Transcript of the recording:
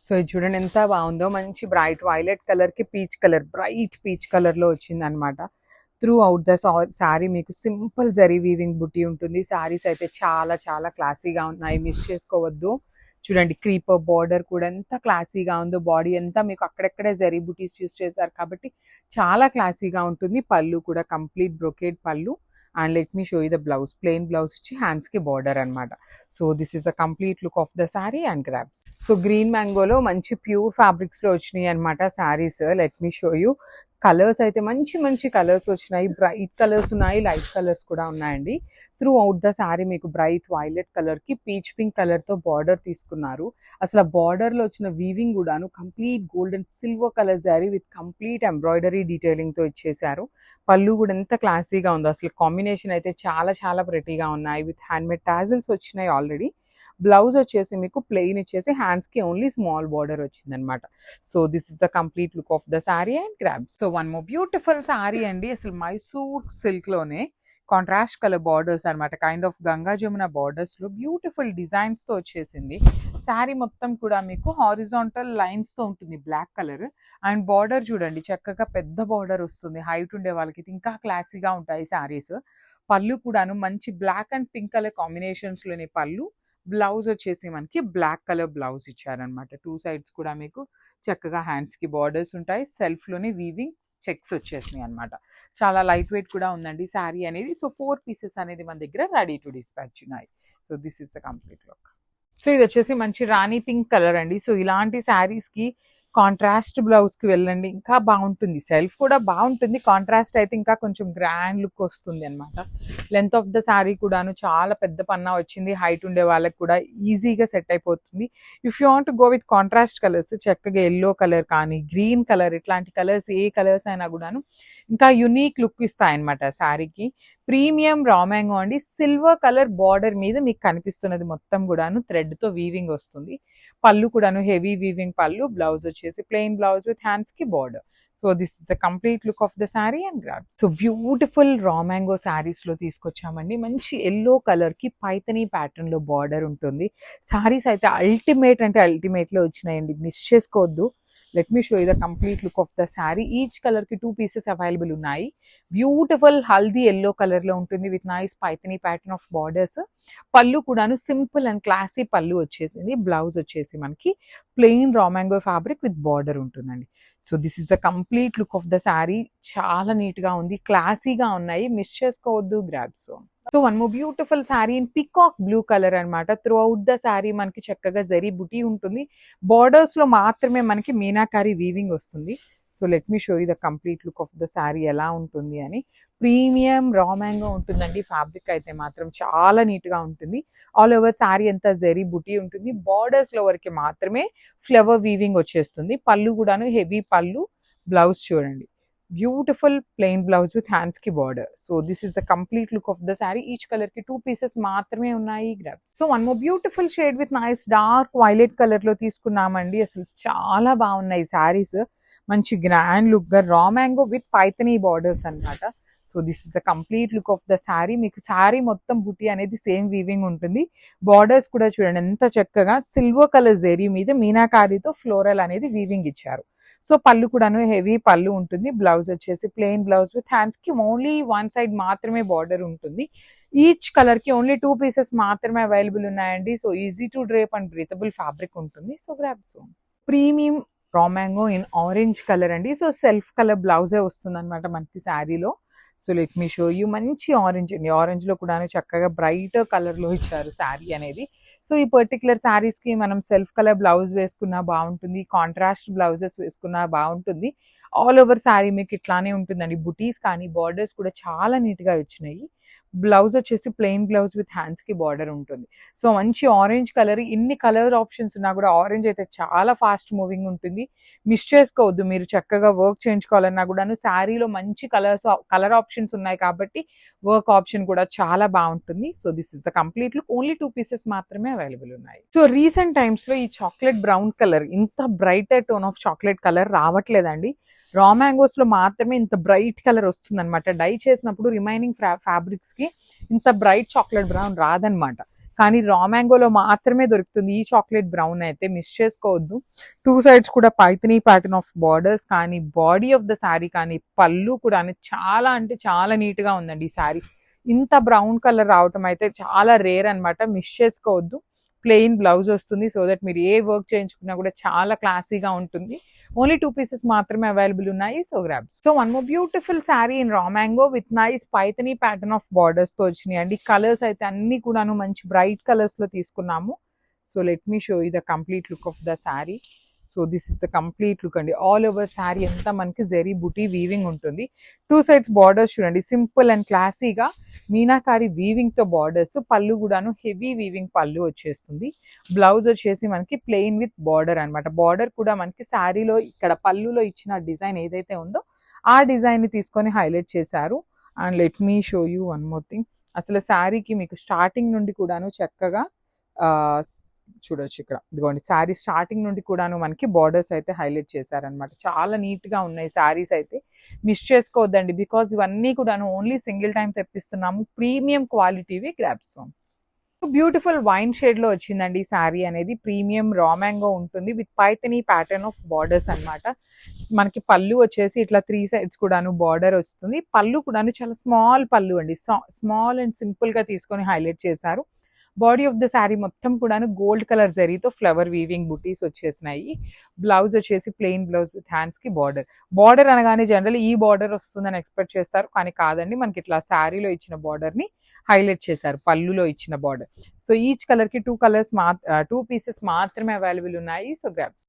So ఇది చూడండి ఎంత బాగుందో, మంచి బ్రైట్ వైలెట్ కలర్ కి peach colour, bright peach colour లో వచ్చింది అనమాట. త్రూ అవుట్ ద శారీ మీకు సింపుల్ జరీ వీవింగ్ బుట్టి ఉంటుంది. శారీస్ అయితే చాలా చాలా క్లాసీగా ఉన్నాయి, మిస్ చేసుకోవద్దు. చూడండి క్రీపర్ బార్డర్ కూడా ఎంత క్లాసీగా ఉందో, బాడీ అంతా మీకు అక్కడెక్కడే జరీ బుటీస్ యూస్ చేశారు కాబట్టి చాలా క్లాసీగా ఉంటుంది. పళ్ళు కూడా కంప్లీట్ బ్రొకేడ్ పళ్ళు. And let me show you the blouse. Plain blouse ఇచ్చి హ్యాండ్స్ కి బార్డర్ అనమాట. So this is a complete look of the sari and grabs. So green మ్యాంగోలో మంచి ప్యూర్ ఫ్యాబ్రిక్స్ లో వచ్చినాయి అనమాట saris. Let me show you. Colours అయితే మంచి మంచి కలర్స్ వచ్చినాయి, బ్రైట్ కలర్స్ ఉన్నాయి, లైట్ కలర్స్ కూడా ఉన్నాయండి. త్రూ అవుట్ ద శారీ మీకు బ్రైట్ వైలెట్ కలర్ కి పీచ్ పింక్ కలర్ తో బార్డర్ తీసుకున్నారు. అసలు ఆ బార్డర్ లో వచ్చిన వీవింగ్ కూడాను complete gold and silver colour sari with complete embroidery detailing తో ఇచ్చేసారు. పళ్ళు కూడా ఎంత క్లాసీగా ఉందో, అసలు కాంబినేషన్ అయితే చాలా చాలా ప్రెటీగా ఉన్నాయి. విత్ హ్యాండ్మేడ్ టాజిల్స్ వచ్చినాయి ఆల్రెడీ. బ్లౌజ్ వచ్చేసి మీకు ప్లెయిన్ ఇచ్చేసి హ్యాండ్స్ కి ఓన్లీ స్మాల్ బార్డర్ వచ్చింది అనమాట. So this is the complete look of the sari and grabs. So one more beautiful sari అండి. అసలు మైసూర్ సిల్క్ లోనే కాంట్రాస్ట్ కలర్ బార్డర్స్ అనమాట, kind of Ganga Jamuna borders లో బ్యూటిఫుల్ డిజైన్స్ తో వచ్చేసింది. శారీ మొత్తం కూడా మీకు హారిజాంటల్ లైన్స్ తో ఉంటుంది, బ్లాక్ కలర్. అండ్ బార్డర్ చూడండి చక్కగా పెద్ద బార్డర్ వస్తుంది. హైట్ ఉండే వాళ్ళకి ఇంకా క్లాసీగా ఉంటాయి శారీస్. పళ్ళు కూడాను మంచి black and pink colour combinations లోని పళ్ళు. బ్లౌజ్ వచ్చేసి మనకి బ్లాక్ కలర్ బ్లౌజ్ ఇచ్చారనమాట. టూ సైడ్స్ కూడా మీకు చక్కగా హ్యాండ్స్ కి బార్డర్స్ ఉంటాయి. సెల్ఫ్ లోని వీవింగ్ చెక్స్ వచ్చేసినాయి అనమాట. చాలా లైట్ వెయిట్ కూడా ఉందండి శారీ అనేది. సో 4 పీసెస్ అనేది మన దగ్గర రెడీ టు డిస్పాచ్ ఉన్నాయి. So this is the complete look. So ఇది వచ్చేసి మంచి రాణి పింక్ కలర్ అండి. సో ఇలాంటి శారీస్ కి కాంట్రాస్ట్ బ్లౌజ్ కి వెళ్ళండి, ఇంకా బాగుంటుంది. సెల్ఫ్ కూడా బాగుంటుంది, కాంట్రాస్ట్ అయితే ఇంకా కొంచెం గ్రాండ్ లుక్ వస్తుంది అనమాట. లెంత్ ఆఫ్ ద శారీ కూడాను చాలా పెద్ద పన్నా వచ్చింది. హైట్ ఉండే వాళ్ళకి కూడా ఈజీగా సెట్ అయిపోతుంది. If you want go with contrast colours, చక్కగా ఎల్లో కలర్ కానీ గ్రీన్ కలర్, ఇట్లాంటి కలర్స్ ఏ కలర్స్ అయినా కూడాను ఇంకా యునీక్ లుక్ ఇస్తాయి అనమాట శారీకి. ప్రీమియం రా మ్యాంగో అండి. సిల్వర్ కలర్ బార్డర్ మీద మీకు కనిపిస్తున్నది మొత్తం కూడాను థ్రెడ్ తో వీవింగ్ వస్తుంది. పళ్ళు కూడాను హెవీ వీవింగ్ పళ్ళు. బ్లౌజ్ వచ్చేసి ప్లెయిన్ బ్లౌజ్ విత్ హ్యాండ్స్ కి border. So this is the complete look of the sari and grab. So beautiful raw mango saris లో తీసుకొచ్చామండి. మంచి ఎల్లో కలర్ కి పైతనీ ప్యాటర్న్ లో బార్డర్ ఉంటుంది. శారీస్ అయితే అల్టిమేట్ అంటే అల్టిమేట్ లో వచ్చినాయండి, మిస్ చేసుకోవద్దు. Let me show you the complete look of the sari. Each colour కి 2 పీసెస్ అవైలబుల్ ఉన్నాయి. బ్యూటిఫుల్ హల్దీ ఎల్లో కలర్ లో ఉంటుంది with nice Paithani pattern of borders. పళ్ళు కూడాను సింపుల్ అండ్ క్లాసీ పళ్ళు వచ్చేసింది. బ్లౌజ్ వచ్చేసి మనకి plain raw mango fabric with border ఉంటుందండి. So this is the complete look of the sari. చాలా నీట్ గా ఉంది, క్లాసీగా ఉన్నాయి, మిస్ చేసుకోవద్దు. Grabs. So one more beautiful sari in peacock blue colour అనమాట. త్రూ అవుట్ ద శారీ మనకి చక్కగా జరీ బుటీ ఉంటుంది. బార్డర్స్ లో మాత్రమే మనకి మీనాకారి వీవింగ్ వస్తుంది. So let me show you the complete look of the sari ఎలా ఉంటుంది అని. ప్రీమియం రా మ్యాంగో ఉంటుందండి. ఫ్యాబ్రిక్ అయితే మాత్రం చాలా నీట్ గా ఉంటుంది. ఆల్ ఓవర్ శారీ అంతా జరీ బుటీ ఉంటుంది. బార్డర్స్ లో వరకు మాత్రమే ఫ్లవర్ వీవింగ్ వచ్చేస్తుంది. పళ్ళు కూడాను హెవీ పళ్ళు. బ్లౌజ్ చూడండి, beautiful plain blouse with hands కి border. So this is the complete look of the sari. Each colour కి 2 పీసెస్ మాత్రమే ఉన్నాయి. Grab. So one more beautiful shade with nice dark violet colour లో తీసుకున్నామండి. అసలు చాలా బాగున్నాయి శారీస్. మంచి గ్రాండ్ లుక్ గా raw mango with Paithani borders అనమాట. So this is the complete look of the sari. మీకు శారీ మొత్తం బుటీ అనేది సేమ్ వీవింగ్ ఉంటుంది. బార్డర్స్ కూడా చూడండి ఎంత చక్కగా సిల్వర్ కలర్ జెరీ మీద మీనాకారితో ఫ్లోరల్ అనేది వీవింగ్ ఇచ్చారు. సో పళ్ళు కూడాను హెవీ పళ్ళు ఉంటుంది. బ్లౌజ్ వచ్చేసి ప్లెయిన్ బ్లౌజ్ విత్ హ్యాండ్స్ కి ఓన్లీ వన్ సైడ్ మాత్రమే బార్డర్ ఉంటుంది. ఈచ్ కలర్ కి ఓన్లీ 2 పీసెస్ మాత్రమే అవైలబుల్ ఉన్నాయండి. So easy to drape and breathable fabric ఉంటుంది. So grab soon. Premium raw mango in orange colour అండి. సో సెల్ఫ్ కలర్ బ్లౌజే వస్తుంది అనమాట మనకి శారీలో. So let me show you. మంచి ఆరెంజ్ అండి. ఆరెంజ్ లో కూడా చక్కగా బ్రైట్ కలర్ లో ఇచ్చారు శారీ అనేది. సో ఈ పర్టికులర్ శారీస్ కి మనం సెల్ఫ్ కలర్ బ్లౌజ్ వేసుకున్నా బాగుంటుంది, కాంట్రాస్ట్ బ్లౌజెస్ వేసుకున్నా బాగుంటుంది. ఆల్ ఓవర్ శారీ మీకు ఇట్లానే ఉంటుందండి. బుటీస్ కానీ బార్డర్స్ కూడా చాలా నీట్ గా వచ్చినాయి. బ్లౌజ్ వచ్చేసి ప్లెయిన్ బ్లౌజ్ విత్ హ్యాండ్స్ కి బార్డర్ ఉంటుంది. సో మంచి ఆరెంజ్ కలర్. ఇన్ని కలర్ ఆప్షన్స్ ఉన్నా కూడా ఆరెంజ్ అయితే చాలా ఫాస్ట్ మూవింగ్ ఉంటుంది, మిస్ చేసుకోవద్దు. మీరు చక్కగా వర్క్ చేయించుకోవాలన్నా కూడాను శారీలో మంచి కలర్ ఆప్షన్స్ ఉన్నాయి కాబట్టి వర్క్ ఆప్షన్ కూడా చాలా బాగుంటుంది. So this is the complete look. Only 2 pieces మాత్రమే అవైలబుల్ ఉన్నాయి. సో రీసెంట్ టైమ్స్ లో ఈ చాక్లెట్ బ్రౌన్ కలర్, ఇంత bright tone of chocolate colour రావట్లేదండి. రా మ్యాంగోస్ లో మాత్రమే ఇంత బ్రైట్ కలర్ వస్తుంది అనమాట. డై చేసినప్పుడు రిమైనింగ్ ఫ్యాబ్రిక్స్ కి ఇంత బ్రైట్ చాక్లెట్ బ్రౌన్ రాదనమాట. కానీ రా మ్యాంగోలో మాత్రమే దొరుకుతుంది ఈ చాక్లెట్ బ్రౌన్ అయితే, మిస్ చేసుకోవద్దు. 2 సైడ్స్ కూడా పైథనీ ప్యాటర్న్ ఆఫ్ బార్డర్స్ కానీ, బాడీ ఆఫ్ ద శారీ కానీ, పళ్ళు కూడా చాలా అంటే చాలా నీట్గా ఉందండి ఈ శారీ. ఇంత బ్రౌన్ కలర్ రావటం అయితే చాలా రేర్ అనమాట, మిస్ చేసుకోవద్దు. ప్లెయిన్ బ్లౌజ్ వస్తుంది, సో దట్ మీరు ఏ వర్క్ చేయించుకున్నా కూడా చాలా క్లాసీగా ఉంటుంది. ఓన్లీ 2 పీసెస్ మాత్రమే అవైలబుల్ ఉన్నాయి, so grabs. So one more beautiful sari in రా mango with nice Paithani pattern of borders తో వచ్చినాయి అండి. కలర్స్ అయితే అన్ని కూడాను మంచి బ్రైట్ కలర్స్ లో తీసుకున్నాము. So let me show you the complete look of the sari. So this is the complete look అండి. ఆల్ ఓవర్ శారీ అంతా మనకి జెరీ బుటీ వీవింగ్ ఉంటుంది. 2 సైడ్స్ బార్డర్స్ చూడండి, సింపుల్ అండ్ క్లాసీగా మీనాకారి వీవింగ్ తో బార్డర్స్. పళ్ళు కూడాను హెవీ వీవింగ్ పళ్ళు వచ్చేస్తుంది. బ్లౌజ్ వచ్చేసి మనకి ప్లెయిన్ విత్ బార్డర్ అనమాట. బార్డర్ కూడా మనకి శారీలో ఇక్కడ పళ్ళులో ఇచ్చిన డిజైన్ ఏదైతే ఉందో ఆ డిజైన్ ని తీసుకొని హైలైట్ చేశారు. And let me show you one more thing. అసలు శారీకి మీకు స్టార్టింగ్ నుండి కూడాను చక్కగా చూడొచ్చు ఇక్కడ, ఇదిగోండి శారీ స్టార్టింగ్ నుండి కూడాను మనకి బార్డర్స్ అయితే హైలైట్ చేశారనమాట. చాలా నీట్ గా ఉన్నాయి శారీస్ అయితే, మిస్ చేసుకోవద్దండి. బికాజ్ ఇవన్నీ కూడాను ఓన్లీ సింగిల్ టైం తెప్పిస్తున్నాము, ప్రీమియం క్వాలిటీవి గ్రాబ్స్. బ్యూటిఫుల్ వైన్ షేడ్ లో వచ్చిందండి ఈ శారీ అనేది. ప్రీమియం రా మ్యాంగో ఉంటుంది with Paithani pattern of borders అనమాట. మనకి పళ్ళు వచ్చేసి ఇట్లా 3 సైడ్స్ కూడాను బార్డర్ వస్తుంది. పళ్ళు కూడాను చాలా స్మాల్ పళ్ళు అండి, స్మాల్ అండ్ సింపుల్ గా తీసుకొని హైలైట్ చేశారు. బాడీ ఆఫ్ ద శారీ మొత్తం కూడాను గోల్డ్ కలర్ జరీతో ఫ్లవర్ వీవింగ్ బుటీస్ వచ్చేసినాయి. బ్లౌజ్ వచ్చేసి ప్లెయిన్ బ్లౌజ్ విత్ హ్యాండ్స్ కి బార్డర్. బార్డర్ అనగానే జనరల్ ఈ బార్డర్ వస్తుందని ఎక్స్పెక్ట్ చేస్తారు, కానీ కాదండి, మనకి ఇట్లా శారీలో ఇచ్చిన బార్డర్ ని హైలైట్ చేశారు, పళ్ళులో ఇచ్చిన బార్డర్. సో ఈచ్ కలర్ కి 2 పీసెస్ మాత్రమే అవైలబుల్ ఉన్నాయి, సో గ్రాబ్స్.